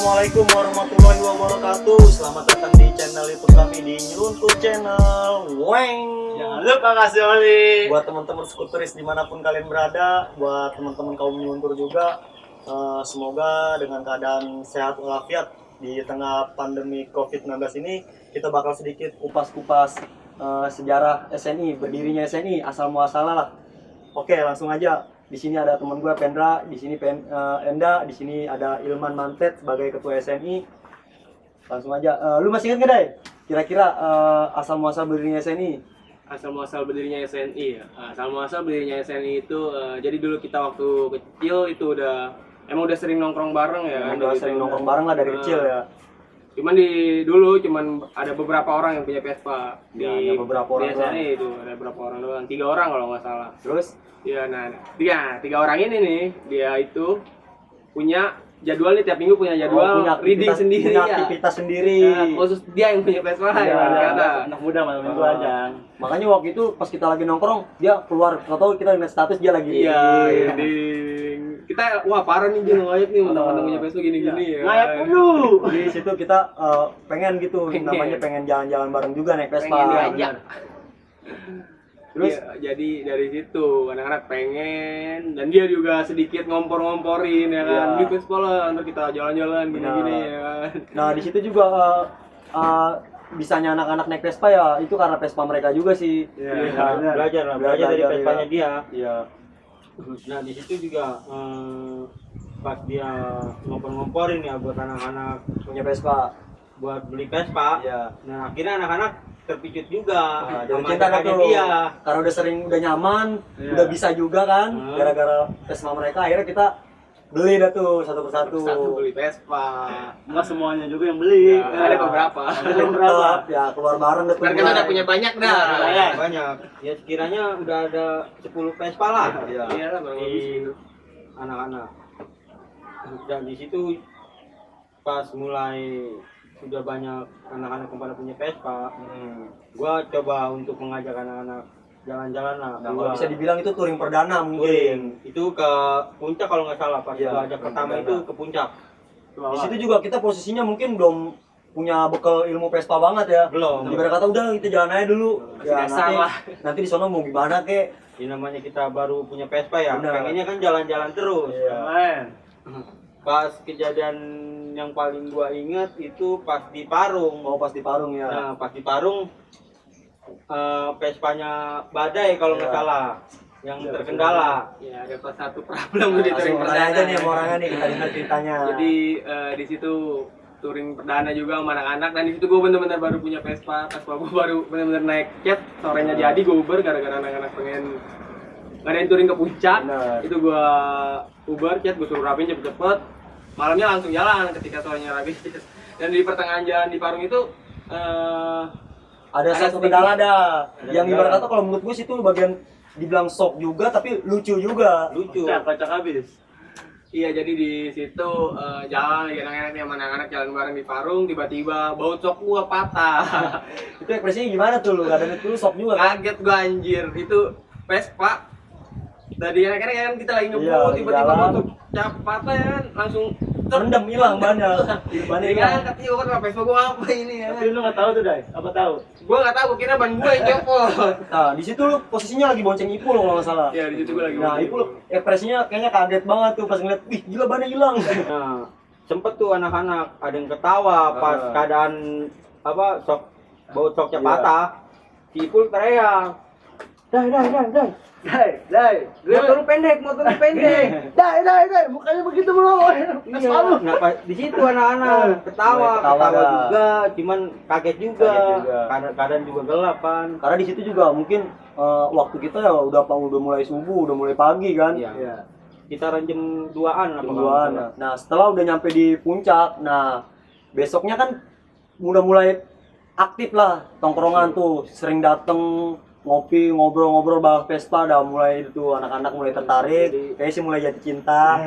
Assalamualaikum warahmatullahi wabarakatuh. Selamat datang di channel YouTube kami di Nyeruntur Channel. Weng. Jangan lupa kasih oli. Buat teman-teman skuteris dimanapun kalian berada, buat teman-teman kaum nyeruntur juga, semoga dengan keadaan sehat walafiat di tengah pandemi COVID-19 ini, kita bakal sedikit kupas-kupas sejarah SNI, berdirinya SNI, asal muasalah lah. Oke, langsung aja. Di sini ada teman gue Pendra, di sini Enda, di sini ada Ilman Mantet sebagai ketua SNI. Langsung aja. Lu masih ingat gak, Day? Kira-kira asal muasal berdirinya SNI? Asal muasal berdirinya SNI ya. Asal muasal berdirinya SNI itu jadi dulu kita waktu kecil itu emang udah sering nongkrong bareng ya. Udah sering nongkrong bareng lah dari kecil ya. Cuman cuman ada beberapa orang yang punya Vespa di beberapa orang di SNI itu ada beberapa orang doang, 3 orang kalau nggak salah. Terus? Ya, nah tiga orang ini nih dia itu punya jadwal nih, tiap minggu punya jadwal reading sendiri, punya aktivitas sendiri. Nah, khusus dia yang punya Vespa ya, anak muda malam minggu aja. Makanya waktu itu pas kita lagi nongkrong, dia keluar, atau kita lihat status dia lagi. Iya, reading. Kita wah parah nih Jun, ngayap nih mentang-mentang punya Vespa gini-gini ya. Ngayap dulu. Di situ kita pengen gitu, namanya pengen jalan-jalan bareng juga naik Vespa. Terus ya, jadi dari situ anak-anak pengen, dan dia juga sedikit ngompor-ngomporin ya kan, beli Vespa lah, ntar kita jalan-jalan gini-gini ya kan. Nah di situ juga bisanya anak-anak naik Vespa ya itu karena Vespa mereka juga sih. Belajar dari Vespanya dia. Iya. Nah di situ juga pas dia ngompor-ngomporin ya buat anak-anak Punya Vespa. buat beli Vespa. Iya. Nah akhirnya anak-anak terpicut juga Jadi cinta tuh dia. karena udah nyaman, udah bisa juga kan, gara-gara Vespa mereka akhirnya kita beli dah tuh satu persatu. Beli Vespa. Enggak semuanya juga yang beli. Ada beberapa. Ya keluar bareng dah tuh. Kan kita udah punya banyak dah. Banyak. Ya sekiranya udah ada 10 Vespa lah. Iya lah, Bang. Di anak-anak. Dan di situ pas mulai sudah banyak anak-anak yang pada punya Vespa, gua coba untuk mengajak anak-anak jalan-jalan lah. Nah, kalau bisa dibilang itu touring perdana mungkin. Itu ke puncak kalau nggak salah, pas gua ajak pertama perdana. itu ke puncak. Di situ juga kita posisinya mungkin belum punya bekal ilmu Vespa banget ya. Belum. Ibarat kata udah kita jalan aja dulu. Ya, dasar lah. nanti di sono mau gimana kek. Ini namanya kita baru punya Vespa ya. Benar. Pengennya kan jalan-jalan terus. Iya. Pas kejadian yang paling gua ingat itu pas di Parung. Mau pas di Parung ya. Nah, pas di Parung Vespanya badai kalau nggak salah, yang terkendala. Ya, ada pas satu problem di touring Langsung perdana. aja nih sama orangnya nih, kita dengar ceritanya. Jadi di situ touring perdana juga sama anak-anak, dan di situ gue bener-bener baru punya Vespa gue baru bener-bener naik cat, sorenya jadi gue Uber gara-gara anak-anak pengen ngadain touring ke puncak. Bener. Itu gue Uber cat, gue suruh rapiin cepet-cepet, malamnya langsung jalan ketika sorenya rapi. Dan di pertengahan jalan di Parung itu ada satu kendala dah. Yang ibarat kata kalau menurut gue sih itu bagian dibilang shock juga tapi lucu juga. Lucu. kocak habis. Iya, jadi di situ jalan lagi enak-enak sama anak-anak jalan bareng di Parung, tiba-tiba baut sok gua patah. Itu ekspresinya gimana tuh lu? Kadang itu shock juga kan? Kaget gua anjir, itu Vespa. Tadi enak-enak kan kita lagi ngebut, Iya, tiba-tiba jalan. baut cap patah ya kan, langsung Rendam hilang banyak. Jadi kan katanya gua kan Vespa gua apa ini ya. Tapi lu nggak tahu tuh, Dai? Apa tahu? Gua nggak tahu, gua kira ban gua yang copot. Nah, di situ lu posisinya lagi bonceng Ipul kalau nggak salah. Iya, di situ gua lagi. Nah, Ipul ekspresinya kayaknya kaget banget tuh pas ngeliat, wih gila bannya hilang. Nah, sempet tuh anak-anak ada yang ketawa pas keadaan sok baut soknya patah. Si Ipul teriak, Dai, motor lu pendek. Dai, bukannya begitu belum. Iya. Nah, di situ anak-anak ketawa juga, cuman kaget juga. Keadaan juga gelap kan. Karena di situ juga mungkin waktu kita ya udah mulai subuh, udah mulai pagi kan. Iya. Kita jam 2-an Tujuan. Nah, setelah udah nyampe di puncak, nah besoknya kan udah mulai aktif lah tongkrongan tuh, sering dateng ngopi, ngobrol-ngobrol bahas Vespa, udah mulai itu anak-anak mulai tertarik, kayaknya sih mulai jatuh cinta.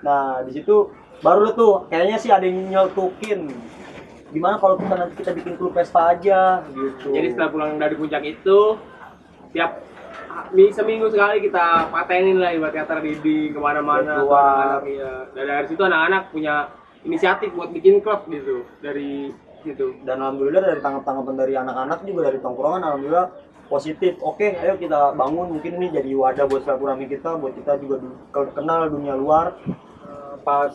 Nah, di situ baru tuh kayaknya sih ada yang nyeletukin. Gimana kalau kita bikin klub Vespa aja gitu. Jadi setelah pulang dari puncak itu, tiap seminggu sekali kita patenin lah ibarat kata di kemana-mana Keluar. anak-anak, iya. Dan dari situ anak-anak punya inisiatif buat bikin klub gitu dari situ. Dan alhamdulillah dari tanggapan dari anak-anak juga dari tongkrongan alhamdulillah positif. Oke, ayo kita bangun, mungkin ini jadi wadah buat silaturahmi kita, buat kita juga kenal dunia luar. Pas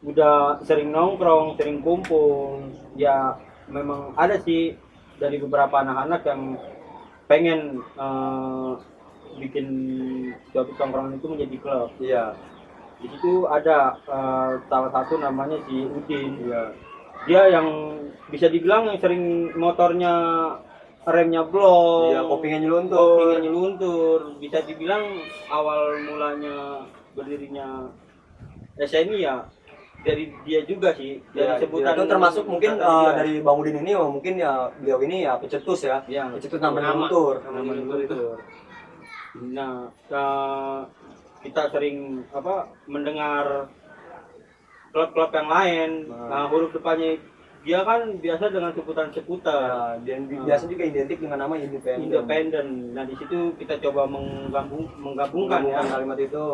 udah sering nongkrong, sering kumpul, ya memang ada sih dari beberapa anak-anak yang pengen bikin suatu tongkrongan itu menjadi klub. Iya. Di situ ada salah satu namanya si Udin. Iya. Dia yang bisa dibilang yang sering motornya remnya blok, Iya, kopinya kopinya nyeluntur. nyeluntur. Bisa dibilang awal mulanya berdirinya SNI ya dari dia juga sih, dari Ya, sebutan itu termasuk mungkin dia. dari Bang Udin ini, mungkin ya beliau ini ya pecetus ya. Ya, Pecetus nama Nama. nyeluntur. Nama nama nyeluntur itu. nyeluntur. Nah, kita sering mendengar klub-klub yang lain. Nah, huruf depannya dia kan biasa dengan sebutan-sebutan. Ya, dan biasa juga identik dengan nama Independen. Nah, di situ kita coba menggabungkan ya. kalimat itu.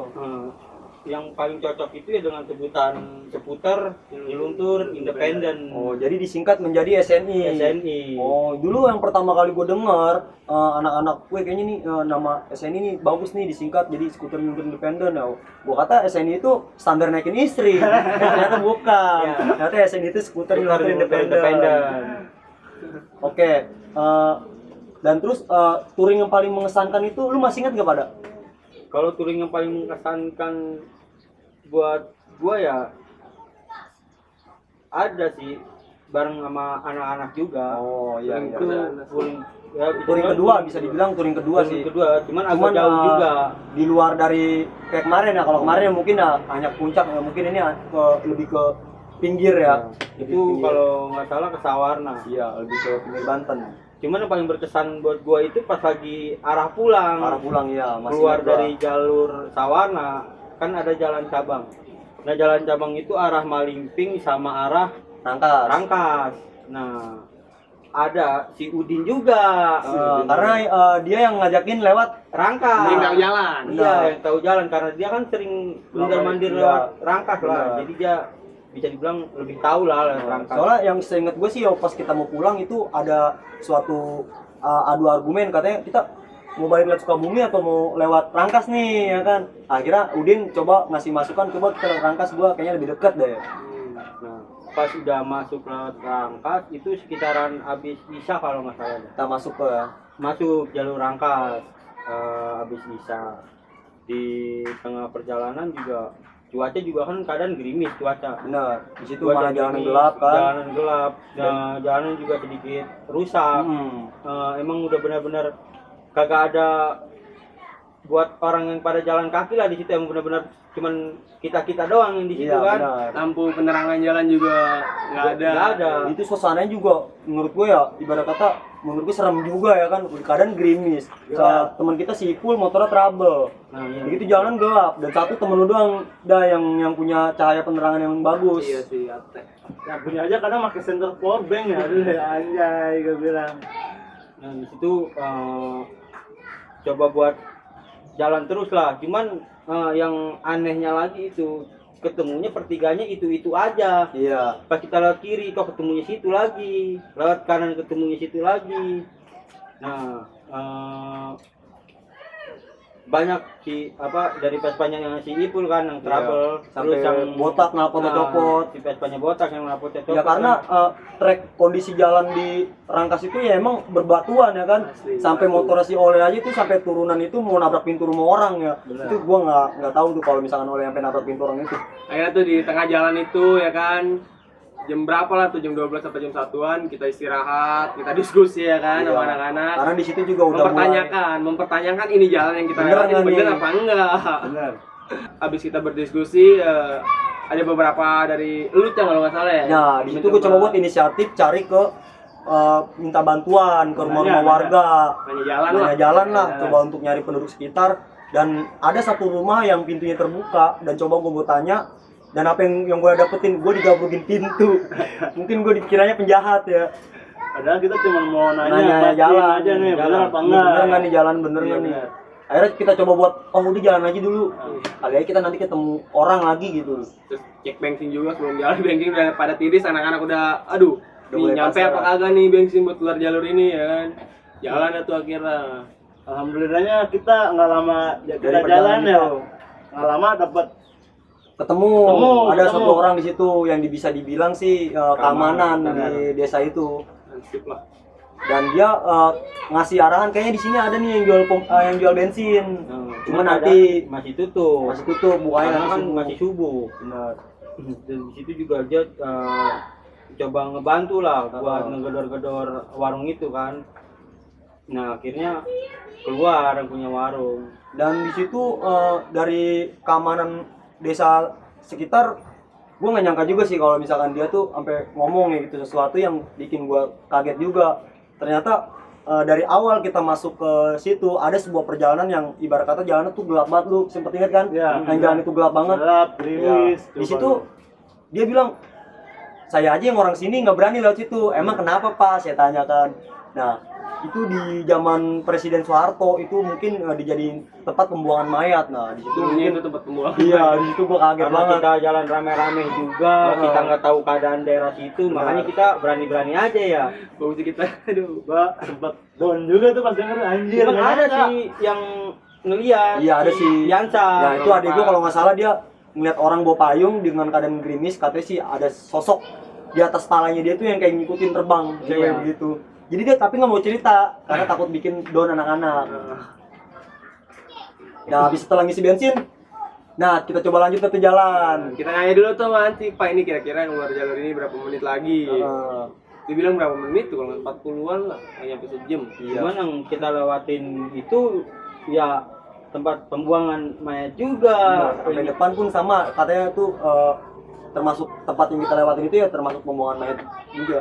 Yang paling cocok itu ya dengan sebutan seputar, nyeluntur, independen. Oh, jadi disingkat menjadi SNI. SNI. Oh, dulu yang pertama kali gue dengar anak-anak gue kayaknya nih nama SNI ini bagus nih disingkat jadi skuter nyeluntur independen ya. Gue kata SNI itu standar naikin istri. Ternyata bukan. Ya. Ternyata SNI itu skuter nyeluntur independen. Oke. Dan terus touring yang paling mengesankan itu lu masih ingat gak pada? Kalau touring yang paling mengesankan buat gua ya ada sih bareng sama anak-anak juga. Oh iya. Touring iya. itu touring ya, Touring kedua bisa dibilang touring kedua touring sih. kedua, cuman agak jauh juga. Di luar dari kayak kemarin ya. Kalau kemarin ya mungkin ya hanya puncak, ya mungkin ini lebih ke pinggir ya. Itu kalau nggak salah ke Sawarna. Iya, lebih ke pinggir Banten. Cuman yang paling berkesan buat gua itu pas lagi arah pulang. Arah pulang ya, masih Keluar ingat gua. dari jalur Sawarna kan ada jalan cabang. Nah, jalan cabang itu arah Malimping sama arah Rangkas. Rangkas. Nah, ada si Udin juga. Karena dia yang ngajakin lewat Rangkas. Dia nggak jalan. Iya, yang tahu jalan karena dia kan sering mondar-mandir Iya. lewat Rangkas lah. Benar. Jadi dia bisa dibilang lebih tahu lah lewat Rangkas. soalnya yang seingat gue sih ya pas kita mau pulang itu ada suatu adu argumen katanya kita mau balik lewat Sukabumi atau mau lewat Rangkas nih ya kan. Akhirnya Udin coba ngasih masukan coba kita lewat Rangkas, gua kayaknya lebih dekat deh. Nah, pas udah masuk lewat Rangkas itu sekitaran habis Isya kalau nggak salah. Kita masuk ke Masuk jalur Rangkas habis Isya. Di tengah perjalanan juga cuaca juga kan keadaan gerimis cuaca. bener di situ Cuaca malah jalanan gerimis, gelap kan. Jalanan gelap. Nah, jalanan juga sedikit rusak. Emang udah benar-benar kagak ada buat orang yang pada jalan kaki lah di situ, yang benar-benar cuman kita doang yang di situ Iya, kan. benar. Lampu penerangan jalan juga nggak ada. Nggak ada. Itu suasananya juga menurut gue ya ibarat kata menurut gue serem juga ya kan, keadaan gerimis. Saat teman kita si Ipul motornya trouble. Nah, iya. Begitu jalanan gelap dan satu temen lu doang dah yang punya cahaya penerangan yang bagus. Iya sih, Ate. Ya punya aja kadang pakai center power bank ya, aduh ya anjay gue bilang. Nah, di situ coba buat jalan terus lah. Cuman yang anehnya lagi itu ketemunya pertiganya itu aja. Iya. Pas kita lewat kiri kok ketemunya situ lagi, lewat kanan ketemunya situ lagi. Nah, banyak si dari Vespanya yang si Ipul kan yang trouble, Sampai yang botak knalpot copot. si Vespanya botak yang knalpotnya copot. Ya karena trek kondisi jalan di Rangkas itu ya emang berbatuan ya kan. Asli, Sampai motor si Oleh aja itu sampai turunan itu mau nabrak pintu rumah orang ya. Benar. Itu gua nggak tahu tuh kalau misalkan Oleh sampai nabrak pintu orang itu. Akhirnya tuh di tengah jalan itu ya kan, jam berapa lah tuh, jam 12 sampai jam 1-an kita istirahat, kita diskusi ya kan Iya. sama anak-anak. Karena di situ juga udah mempertanyakan ini jalan yang kita Bener lewatin nggak bener nih? apa enggak. benar. Habis kita berdiskusi ada beberapa dari lu Cang kalau nggak salah ya. Ya, di situ gua coba buat inisiatif cari ke minta bantuan ke rumah-rumah warga. Nanya jalan lah. Coba untuk nyari penduduk sekitar, dan ada satu rumah yang pintunya terbuka dan coba gue tanya, dan apa yang gue dapetin, gue digabungin pintu. Mungkin gue dikiranya penjahat ya. Padahal kita cuma mau Nanya nanya pastiin jalan aja nih, jalan. bener apa Ini enggak? bener nggak nih jalan, bener Iya, nggak nih? bener. Akhirnya kita coba buat, oh udah jalan aja dulu. Kali aja kita nanti ketemu orang lagi gitu. Terus cek bensin juga sebelum jalan, bensin udah pada tiris, anak-anak udah aduh Udah nih mulai nyampe pasrah. apa kagak nih bensin buat keluar jalur ini ya kan. Jalan dah tuh akhirnya. Alhamdulillahnya kita nggak lama kita Dari jalan perjalanan ya. itu. Nggak lama dapat Ketemu, ada ketemu. satu orang di situ yang bisa dibilang sih keamanan di desa itu. Ansip lah. Dan dia ngasih arahan kayaknya di sini ada nih yang jual yang jual bensin. Cuma nanti masih tutup. masih tutup, bukanya Karena nanti kan subuh. masih subuh. Benar. Dan di situ juga dia coba ngebantu lah buat ngegedor-gedor warung itu kan. Nah akhirnya keluar yang punya warung. Dan di situ dari keamanan desa sekitar, gue nggak nyangka juga sih kalau misalkan dia tuh sampai ngomong ya gitu, sesuatu yang bikin gue kaget juga. Ternyata dari awal kita masuk ke situ ada sebuah perjalanan yang ibarat kata jalannya tuh gelap banget, lu sempet ingat kan? Iya. Yang jalan itu gelap banget. gelap, Ya, gerimis. di situ dia bilang, saya aja yang orang sini nggak berani lewat situ. Emang kenapa Pak? Saya tanyakan. Nah, itu di zaman Presiden Soeharto itu mungkin dijadiin tempat pembuangan mayat. Nah, di situ Dulunya itu mungkin tempat pembuangan. iya, di situ gua kaget Karena banget. kita jalan rame-rame juga, kita nggak tahu keadaan daerah situ, makanya kita berani-berani aja ya. Bagus kita. Aduh. gua sempet down juga tuh pas denger anjir. Cuman nggak ada nyangka. sih yang ngeliat. Iya, ada sih. Yansa. Nah, itu adik gua kalau nggak salah dia ngeliat orang bawa payung dengan keadaan gerimis, katanya sih ada sosok di atas palanya dia tuh yang kayak ngikutin terbang, cewek Iya. begitu. Jadi dia tapi nggak mau cerita karena takut bikin down anak-anak. Nah, habis setelah ngisi bensin, nah kita coba lanjut ke jalan. Kita nanya dulu tuh sama Ansip, Pak ini kira-kira keluar jalur ini berapa menit lagi? Dia bilang berapa menit tuh, kalau 40-an lah, nggak nyampe sejam. Iya. Cuman yang kita lewatin itu ya tempat pembuangan mayat juga. Nah, sampai depan pun sama, katanya tuh termasuk tempat yang kita lewatin itu ya termasuk pembuangan mayat juga.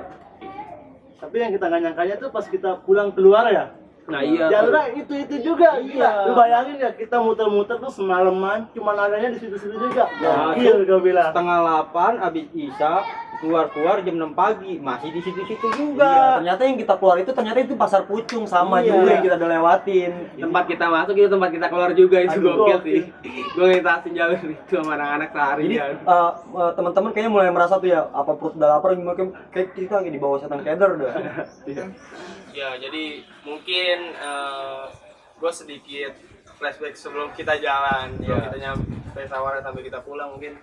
Tapi yang kita nggak nyangkanya tuh pas kita pulang keluar ya. Nah iya. Jalurnya itu juga. Iya. Lu bayangin ya kita muter-muter tuh semalaman cuman adanya di situ-situ juga. Nah, Gokil gua bilang. Setengah 8 habis isya keluar di jam 6 pagi masih di situ-situ Iya, juga. ternyata yang kita keluar itu ternyata itu pasar Pucung sama Iya. juga yang kita udah lewatin. Tempat kita masuk itu tempat kita keluar juga, itu Aduh, gokil gokil. sih. Gue ngitasin jalur itu sama anak-anak sehari Jadi ya. teman-teman kayaknya mulai merasa tuh ya apa perut udah lapar gimana kayak kita lagi di bawah setan keder dah. Ya jadi mungkin gue sedikit flashback sebelum kita jalan, sebelum kita nyampe Sawara sampai kita pulang mungkin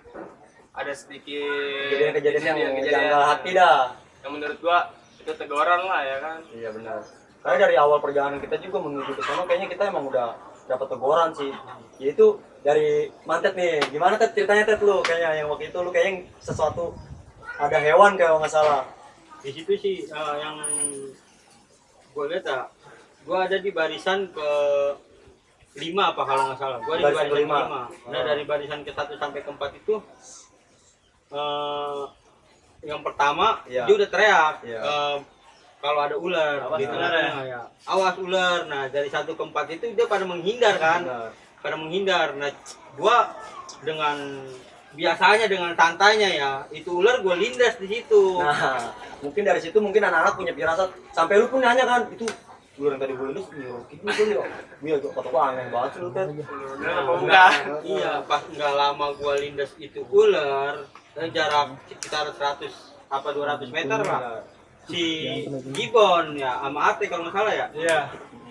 ada sedikit Kejadian-kejadian yang kejadian janggal hati dah. yang menurut gua itu teguran lah ya kan. Iya benar. Karena dari awal perjalanan kita juga menuju ke sana kayaknya kita emang udah dapat teguran sih. Yaitu dari Mantet nih. Gimana Tet ceritanya Tet lu kayaknya yang waktu itu lu kayaknya sesuatu ada hewan kalau nggak salah. Di situ sih yang gue lihat ya, gue ada di barisan ke 5 apa kalau nggak salah. Gue di Barisan barisan kelima. ke 5. Nah dari barisan ke 1 sampai ke 4 itu yang pertama Iya. dia udah teriak Iya. kalau ada ular Awas di ular tengah-tengah ya. Awas ular. Nah dari 1 ke 4 itu dia pada menghindar kan. Benar. Pada menghindar. Nah gua dengan biasanya dengan santainya ya itu ular gua lindas di situ. Nah, mungkin dari situ mungkin anak-anak punya firasat. Sampai lu pun nanya kan, itu ular yang tadi gue lulus, itu nih. Iya, kata gua aneh banget sih lu Tet. Iya, pas nggak lama gua lindas itu ular, jarak sekitar 100 apa 200 meter lah. Si Gibbon ya sama Ate kalau nggak salah ya. Iya.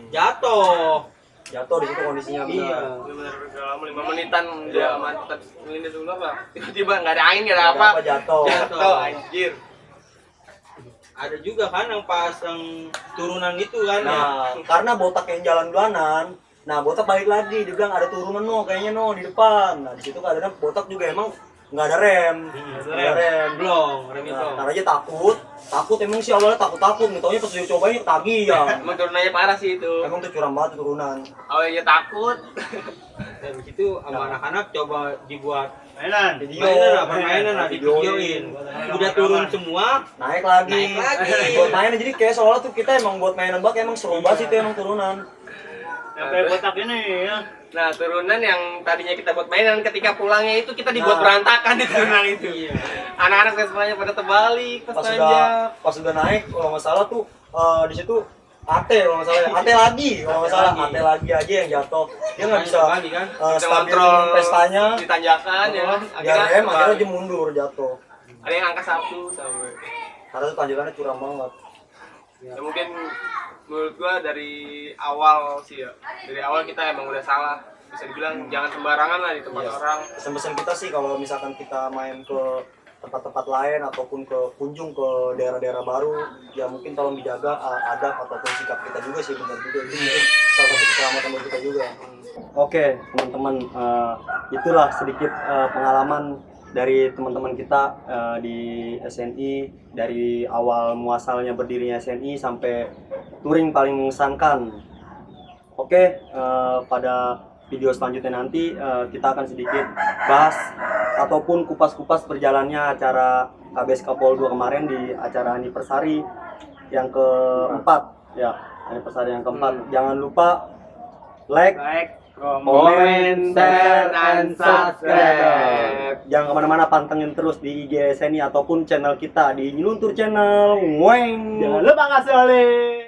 Jatuh. Jatuh di situ kondisinya benar. Iya. Bener-bener udah lama 5 menitan dia mantap ngelindas ular lah. Tiba-tiba nggak ada angin nggak ada Apa apa. jatuh. Jatuh anjir. Ada juga kan yang pas yang turunan itu kan ya. Nah, karena botak yang jalan duluanan, nah botak balik lagi, dia bilang ada turunan no, kayaknya no di depan. Nah di situ keadaan botak juga emang nggak ada rem, nggak ada rem. Belum, remnya Nah, belum. karena aja takut emang sih awalnya takut, nih taunya pas cobain ketagih ya. Emang turunannya parah sih itu. Emang tuh curam banget turunan. Awalnya takut. Dan di situ sama anak-anak coba dibuat Mainan. Video, permainan lah divideoin. Udah turun semua, naik lagi. Naik lagi. Buat mainan jadi kayak soalnya tuh kita emang buat mainan bak emang seru banget sih itu emang turunan. Sampai kotak ini ya. Nah, turunan yang tadinya kita buat mainan, ketika pulangnya itu kita dibuat berantakan di turunan itu. Anak-anak Vespanya pada terbalik, pas tanjak. pas udah naik kalau nggak salah tuh di situ ate kalau nggak salah ya. Ate lagi kalau nggak salah ate lagi aja yang jatuh, dia nggak bisa kan? Kita stabil kontrol pestanya, ditanjakan ya kan. dia rem akhirnya dia mundur jatuh Ada yang angka 1 sampai. karena tuh tanjakannya curam banget. Ya mungkin menurut gua dari awal sih ya. Dari awal kita emang udah salah. Bisa dibilang jangan sembarangan lah di tempat orang. Pesan-pesan kita sih kalau misalkan kita main ke tempat-tempat lain ataupun ke kunjung ke daerah-daerah baru, ya mungkin tolong dijaga adab ataupun sikap kita juga sih, benar juga itu mungkin salah satu keselamatan buat kita juga. Oke, teman-teman, itulah sedikit pengalaman dari teman-teman kita di SNI, dari awal muasalnya berdirinya SNI sampai touring paling mengesankan. Oke, pada video selanjutnya nanti kita akan sedikit bahas ataupun kupas-kupas berjalannya acara KBS Kapol 2 kemarin di acara anniversary yang keempat ya, anniversary yang keempat. Jangan lupa like, Comment, share, and subscribe. jangan kemana-mana, pantengin terus di IG SNI ataupun channel kita di Nyeluntur Channel. Weng. Jangan lupa kasih oleh.